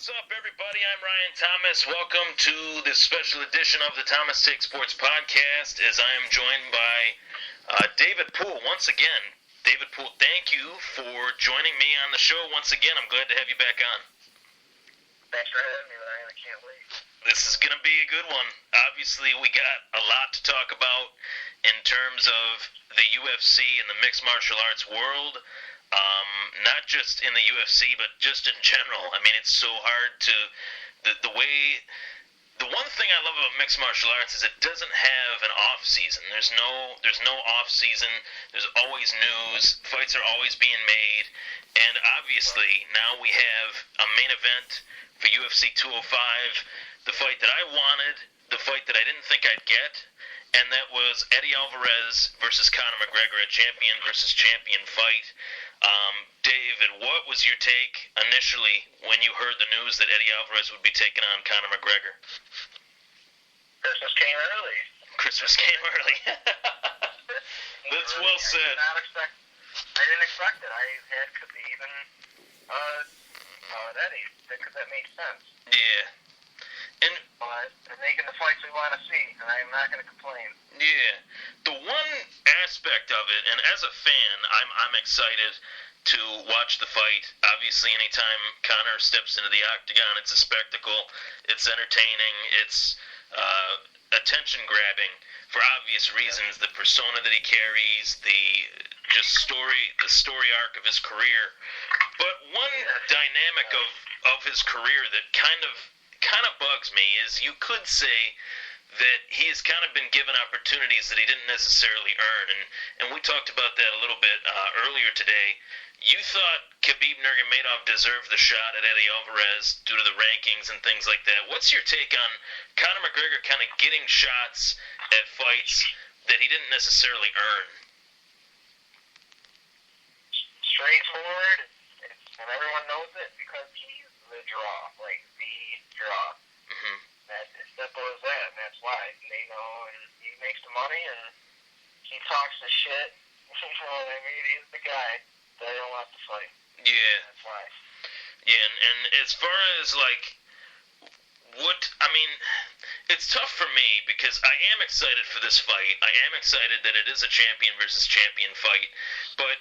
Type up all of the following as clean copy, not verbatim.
What's up, everybody? I'm Ryan Thomas. Welcome to this special edition of the Thomas Take Sports Podcast, as I am joined by David Poole once again. David Poole, thank you for joining me on the show once again. I'm glad to have you back on. Thanks for having me, Ryan. I can't wait. This is going to be a good one. Obviously, we got a lot to talk about in terms of the UFC and the mixed martial arts world. Not just in the UFC, but just in general. I mean, it's so hard to the one thing I love about mixed martial arts is it doesn't have an off season. There's no off season. There's always news. Fights are always being made, and obviously now we have a main event for UFC 205, the fight that I wanted, the fight that I didn't think I'd get, and that was Eddie Alvarez versus Conor McGregor, a champion versus champion fight. David, what was your take initially when you heard the news that Eddie Alvarez would be taking on Conor McGregor? Christmas came early. Christmas came early. That's well said. I didn't expect it. I had Khabib and Eddie, because that made sense. Yeah. And they're making the fights we want to see, and I'm not going to complain. Yeah. The one aspect of it, and as a fan, I'm excited to watch the fight. Obviously, anytime Conor steps into the octagon, it's a spectacle. It's entertaining. It's attention-grabbing for obvious reasons. The persona that he carries, the story arc of his career. But one dynamic of his career that kind of bugs me is you could say that he has kind of been given opportunities that he didn't necessarily earn, and we talked about that a little bit earlier today. You thought Khabib Nurmagomedov deserved the shot at Eddie Alvarez due to the rankings and things like that. What's your take on Conor McGregor kind of getting shots at fights that he didn't necessarily earn? Straightforward, and everyone knows it because he's the draw, like the draw. Mm-hmm. That's as simple as that, and that's why. They know, and he makes the money, and he talks the shit. You know what I mean? He's the guy that I don't want to fight. Yeah. That's why. Yeah, and as far as, it's tough for me because I am excited for this fight. I am excited that it is a champion versus champion fight, but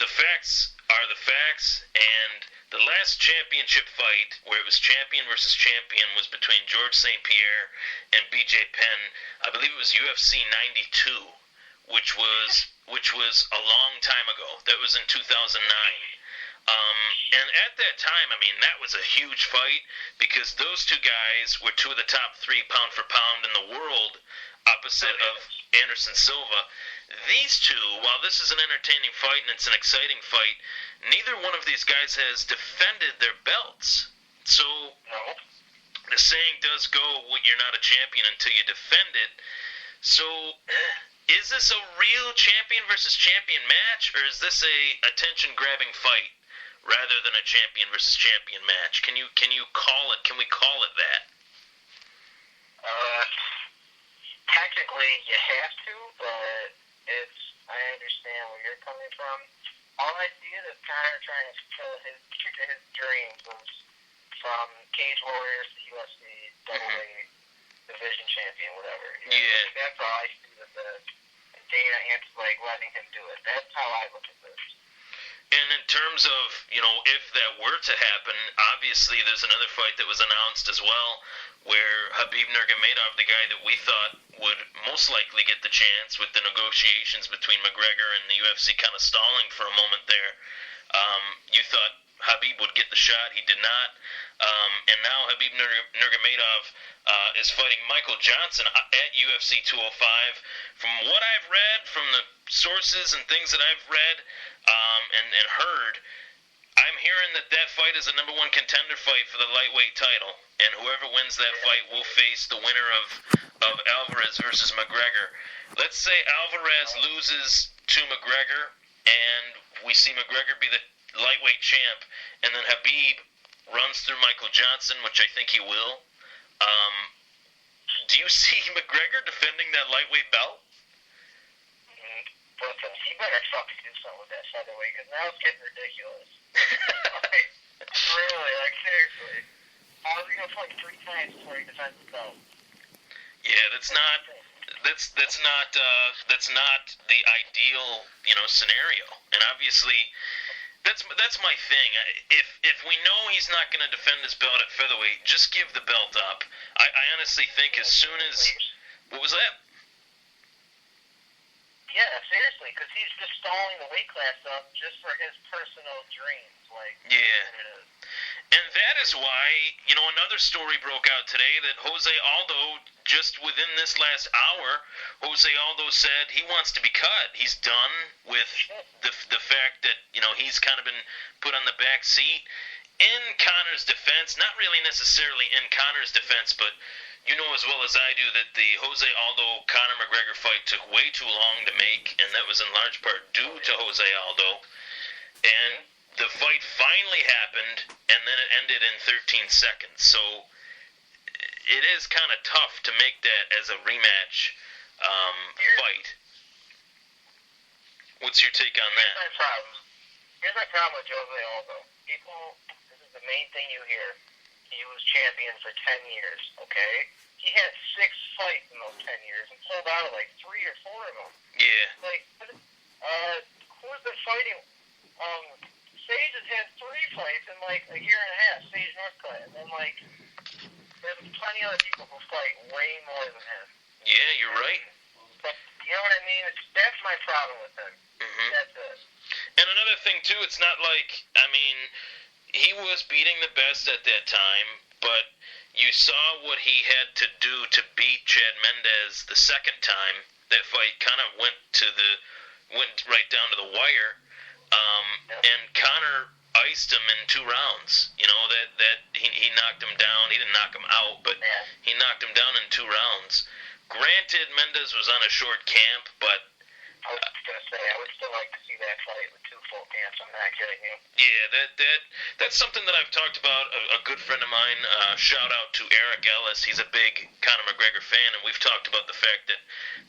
the facts are the facts, and the last championship fight, where it was champion versus champion, was between George St. Pierre and BJ Penn. I believe it was UFC 92, which was a long time ago. That was in 2009. And at that time, I mean, that was a huge fight because those two guys were two of the top 3 pound for pound in the world, opposite of Anderson Silva. These two, while this is an entertaining fight and it's an exciting fight, neither one of these guys has defended their belts. So the saying does go, well, you're not a champion until you defend it. So is this a real champion versus champion match, or is this a attention-grabbing fight rather than a champion versus champion match? Can we call it that? Technically, you have to, but I understand where you're coming from. All I see is Conor trying to fulfill his dreams from Cage Warriors to UFC, double-weight, division champion, whatever. Yeah. That's all I see with Dana and letting him do it. That's how I look at this. And in terms of, if that were to happen, obviously there's another fight that was announced as well, where Khabib Nurmagomedov, the guy that we thought would most likely get the chance with the negotiations between McGregor and the UFC kind of stalling for a moment there, you thought Khabib would get the shot. He did not. And now Khabib Nurmagomedov is fighting Michael Johnson at UFC 205. From what I've read, from the sources and things that I've read and heard, I'm hearing that fight is a number 1 contender fight for the lightweight title, and whoever wins that fight will face the winner of Alvarez versus McGregor. Let's say Alvarez loses to McGregor, and we see McGregor be the lightweight champ, and then Khabib runs through Michael Johnson, which I think he will. Do you see McGregor defending that lightweight belt? Listen, he better fucking do something with that featherweight, because now it's getting ridiculous. Really, seriously. like 3 times before he defends the belt. Yeah, that's not the ideal, scenario. And obviously, that's my thing. If we know he's not going to defend his belt at featherweight, just give the belt up. I honestly think as soon as what was that? Yeah, seriously, because he's just stalling the weight class up just for his personal dreams. And that is why, another story broke out today that Jose Aldo, just within this last hour, Jose Aldo said he wants to be cut. He's done with the fact that, he's kind of been put on the back seat. In Conor's defense, not really necessarily in Conor's defense, but you know as well as I do that the Jose Aldo-Conor McGregor fight took way too long to make, and that was in large part due to Jose Aldo. And the fight finally happened, and then it ended in 13 seconds. So it is kind of tough to make that as a rematch fight. What's your take on that? Here's my problem with Jose Aldo. This is the main thing you hear. He was champion for 10 years, okay? He had 6 fights in those 10 years and pulled out of 3 or 4 of them. Yeah. Who's been fighting? Sage has had 3 fights in a year and a half, Sage Northcutt. And then there's plenty of other people who fight way more than him. Yeah, you're right. But you know what I mean? That's my problem with him. Mm-hmm. That's it. And another thing too, it's not he was beating the best at that time, but you saw what he had to do to beat Chad Mendes the second time. That fight kind of went right down to the wire. And Conor iced him in 2 rounds. That he knocked him down. He didn't knock him out, but he knocked him down in 2 rounds. Granted, Mendes was on a short camp, but I was going to say, I would still like to see that fight with 2 full camps. I'm not kidding you. Yeah, that's something that I've talked about. A good friend of mine, shout out to Eric Ellis. He's a big Conor McGregor fan, and we've talked about the fact that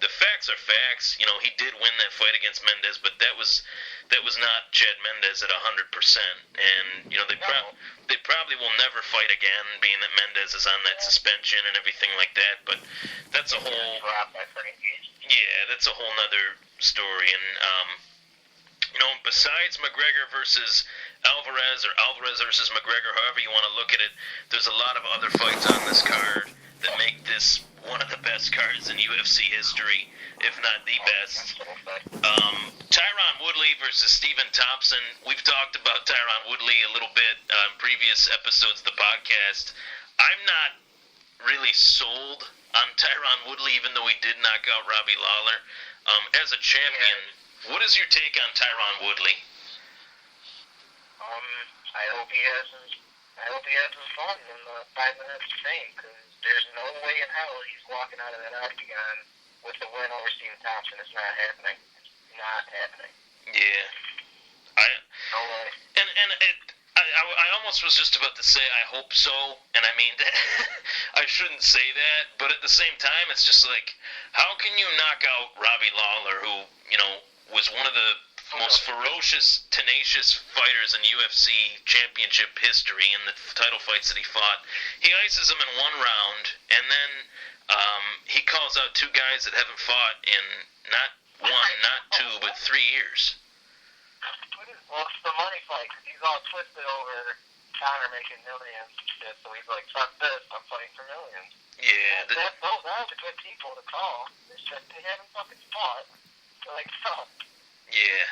the facts are facts. He did win that fight against Mendes, but that was not Chad Mendes at 100%. And they probably will never fight again, being that Mendes is on that suspension and everything like that. But that's a whole. Yeah, that's a whole nother story. And besides McGregor versus Alvarez, or Alvarez versus McGregor, however you want to look at it, there's a lot of other fights on this card that make this one of the best cards in UFC history, if not the best. Tyron Woodley versus Stephen Thompson. We've talked about Tyron Woodley a little bit on previous episodes of the podcast. I'm not really sold on Tyron Woodley, even though he did knock out Robbie Lawler. As a champion, what is your take on Tyron Woodley? I hope he has his fun in the 5 minutes of fame, because there's no way in hell he's walking out of that octagon with the win over Stephen Thompson. It's not happening. It's not happening. Yeah. No way. I almost was just about to say I hope so, and I mean, I shouldn't say that, but at the same time, it's just how can you knock out Robbie Lawler, who, was one of the most ferocious, tenacious fighters in UFC championship history in the title fights that he fought? He ices him in 1 round, and then he calls out 2 guys that haven't fought in not 1, not 2, but 3 years. Well, it's the money fight, because he's all twisted over Conor making millions and shit, so he's like, fuck this, I'm fighting for millions. Yeah. Those are the good people to call. They haven't fucking fought. They're like, fuck. Yeah.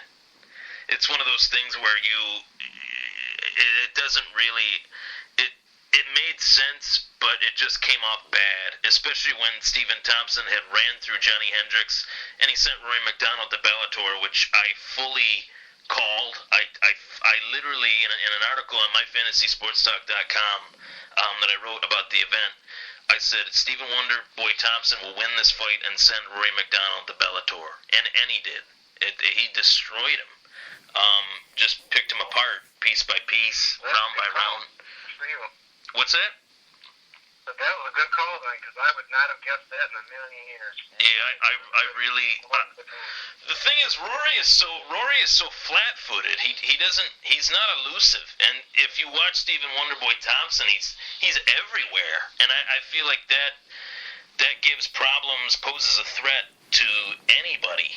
It's one of those things where it doesn't really, it made sense, but it just came off bad, especially when Stephen Thompson had ran through Johnny Hendricks, and he sent Rory McDonald to Bellator, which I fully called. I literally, in an article on myfantasysportstalk.com that I wrote about the event, I said Stephen Wonder Boy Thompson will win this fight and send Rory McDonald to Bellator, and he did. He destroyed him. Just picked him apart piece by piece, round by round. What's that? But that was a good call, then, because I would not have guessed that in a million years. Yeah, I really. The thing is, Rory is so flat-footed. He's not elusive. And if you watch Stephen Wonderboy Thompson, he's everywhere. And I feel like that poses a threat to anybody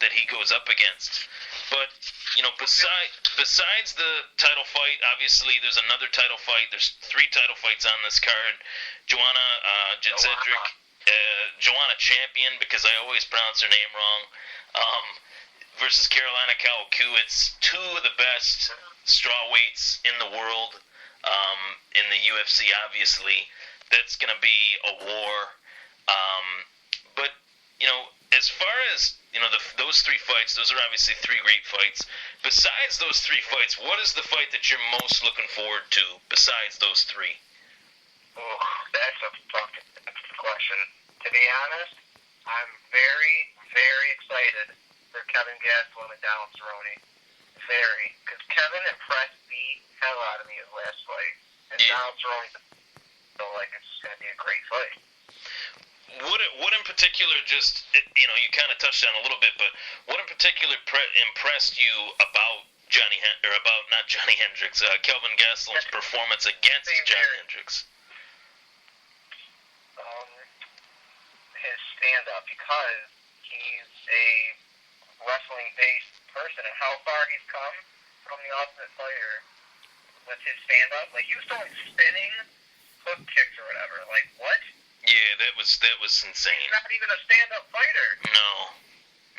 that he goes up against. But besides the title fight, obviously there's another title fight. There's 3 title fights on this card. Joanna Jędrzejczyk, Joanna Champion, because I always pronounce her name wrong, versus Carolina Kowalkiewicz, 2 of the best strawweights in the world, in the UFC, obviously. That's going to be a war. But, as far as, those 3 fights, those are obviously 3 great fights. Besides those 3 fights, what is the fight that you're most looking forward to besides those 3? Oh, that's a fucking question. To be honest, I'm very, very excited for Kevin Gastelum and Donald Cerrone. Very. Because Kevin impressed the hell out of me his last fight. And Donald Cerrone, feel like it's going to be a great fight. What in particular you kind of touched on a little bit, but what in particular impressed you about Kelvin Gastelum's performance against Johnny Hendricks? His stand-up, because he's a wrestling-based person, and how far he's come from the Ultimate Fighter with his stand-up. Like, he was doing spinning hook kicks or whatever. Like, what? Yeah, that was insane. He's not even a stand-up fighter.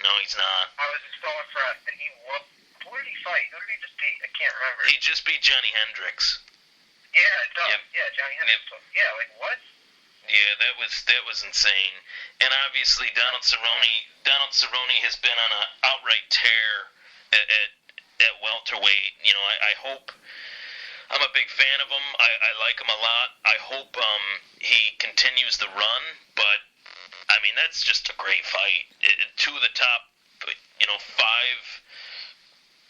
No, he's not. I was just so impressed. And he whooped. Who did he fight? Who did he just beat? I can't remember. He just beat Johnny Hendricks. Yeah, Yep. Yeah, Johnny Hendricks. Yep. Yeah, like what? Yeah, that was insane. And obviously Donald Cerrone has been on an outright tear at welterweight. I hope. I'm a big fan of him. I like him a lot. I hope he continues the run, but I mean that's just a great fight. 2 of the top,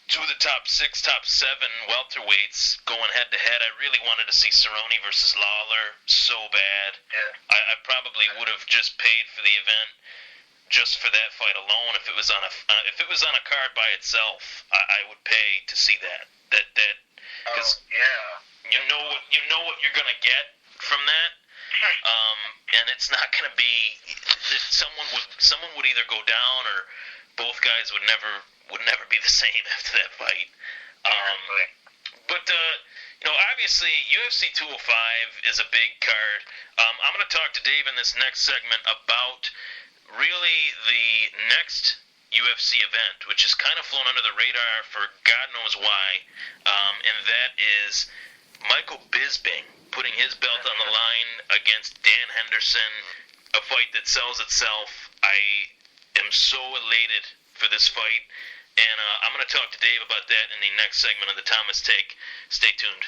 2 of the top 6, top 7 welterweights going head to head. I really wanted to see Cerrone versus Lawler so bad. Yeah. I probably would have just paid for the event just for that fight alone. If it was on a card by itself, I would pay to see that. Because you know what you're gonna get from that, and it's not gonna be. Someone would either go down or both guys would never be the same after that fight. But obviously UFC 205 is a big card. I'm gonna talk to Dave in this next segment about really the next UFC event, which has kind of flown under the radar for God knows why, and that is Michael Bisping putting his belt on the line against Dan Henderson, a fight that sells itself. I am so elated for this fight, and I'm going to talk to Dave about that in the next segment of the Thomas Take. Stay tuned.